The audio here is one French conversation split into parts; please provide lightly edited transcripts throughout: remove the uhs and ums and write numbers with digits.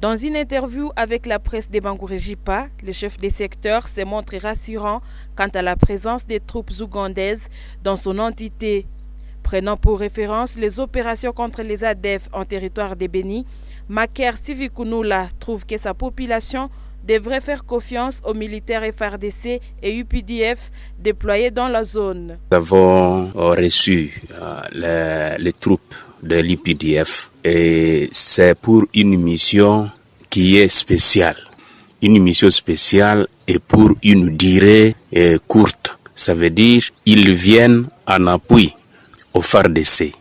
Dans une interview avec la presse de Bangouré-Jipa, le chef des secteurs s'est montré rassurant quant à la présence des troupes ougandaises dans son entité. Prenant pour référence les opérations contre les ADF en territoire de Béni, Maker Sivikunula trouve que sa population devrait faire confiance aux militaires FARDC et UPDF déployés dans la zone. Nous avons reçu les troupes de l'UPDF et c'est pour une mission qui est spéciale. Une mission spéciale et pour une durée courte. Ça veut dire qu'ils viennent en appui au FARDC.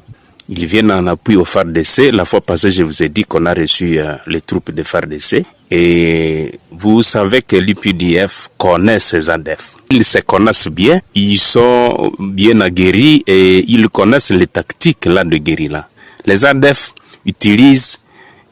Ils viennent en appui au FARDC. La fois passée, je vous ai dit qu'on a reçu les troupes de FARDC. Et vous savez que l'UPDF connaît ces ADF. Ils se connaissent bien, ils sont bien aguerris et ils connaissent les tactiques là de guérilla. Les ADF utilisent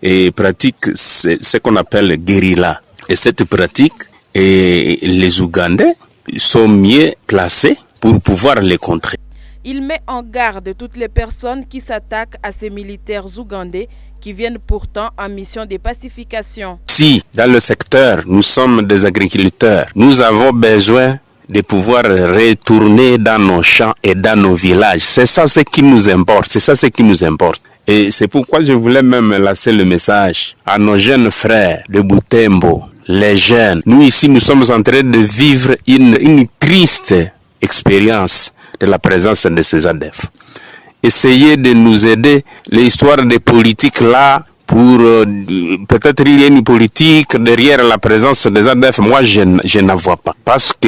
et pratiquent ce qu'on appelle guérilla. Et cette pratique, les Ougandais sont mieux placés pour pouvoir les contrer. Il met en garde toutes les personnes qui s'attaquent à ces militaires ougandais qui viennent pourtant en mission de pacification. Si dans le secteur, nous sommes des agriculteurs, nous avons besoin de pouvoir retourner dans nos champs et dans nos villages. C'est ça ce qui nous importe, c'est ça ce qui nous importe. Et c'est pourquoi je voulais même lancer le message à nos jeunes frères de Butembo, les jeunes. Nous ici, nous sommes en train de vivre une triste expérience de la présence de ces ADF. Essayez de nous aider. L'histoire des politiques là, pour peut-être il y a une politique derrière la présence des ADF. Moi, je n'en vois pas. Parce que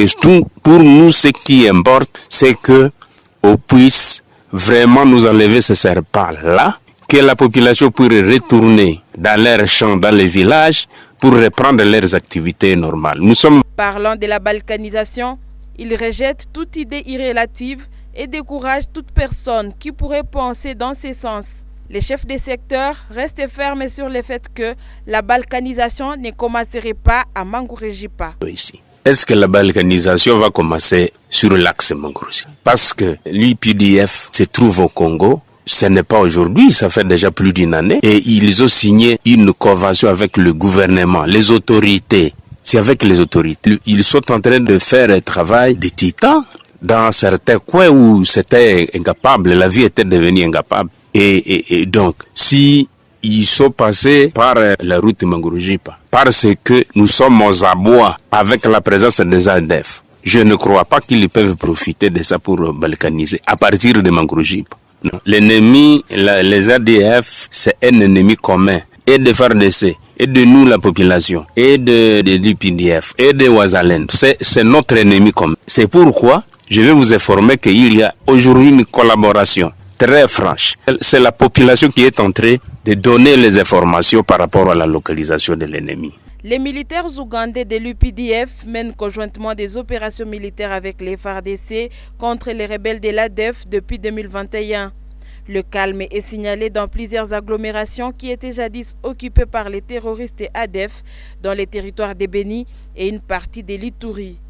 pour nous, ce qui importe, c'est que on puisse vraiment nous enlever ces serpents là, que la population puisse retourner dans leurs champs, dans les villages, pour reprendre leurs activités normales. Parlant de la balkanisation, il rejette toute idée irrélative et décourage toute personne qui pourrait penser dans ce sens. Les chefs des secteurs restent fermes sur le fait que la balkanisation ne commencerait pas à Bangouré-Jipa. Est-ce que la balkanisation va commencer sur l'axe Bangouré-Jipa? Parce que l'UPDF se trouve au Congo. Ce n'est pas aujourd'hui, ça fait déjà plus d'une année. Et ils ont signé une convention avec le gouvernement, les autorités. C'est avec les autorités. Ils sont en train de faire un travail de titan dans certains coins où c'était incapable, la vie était devenue incapable. Et donc, si ils sont passés par la route Bangouré-Jipa, parce que nous sommes aux abois avec la présence des ADF, je ne crois pas qu'ils peuvent profiter de ça pour balkaniser à partir de Bangouré-Jipa. L'ennemi, les ADF, c'est un ennemi commun. Et de FARDC, et de nous la population, et de l'UPDF, et de Ouazalène. C'est notre ennemi commun. C'est pourquoi je vais vous informer qu'il y a aujourd'hui une collaboration très franche. C'est la population qui est en train de donner les informations par rapport à la localisation de l'ennemi. Les militaires ougandais de l'UPDF mènent conjointement des opérations militaires avec les FARDC contre les rebelles de l'ADF depuis 2021. Le calme est signalé dans plusieurs agglomérations qui étaient jadis occupées par les terroristes ADF dans les territoires de Béni et une partie de l'Ituri.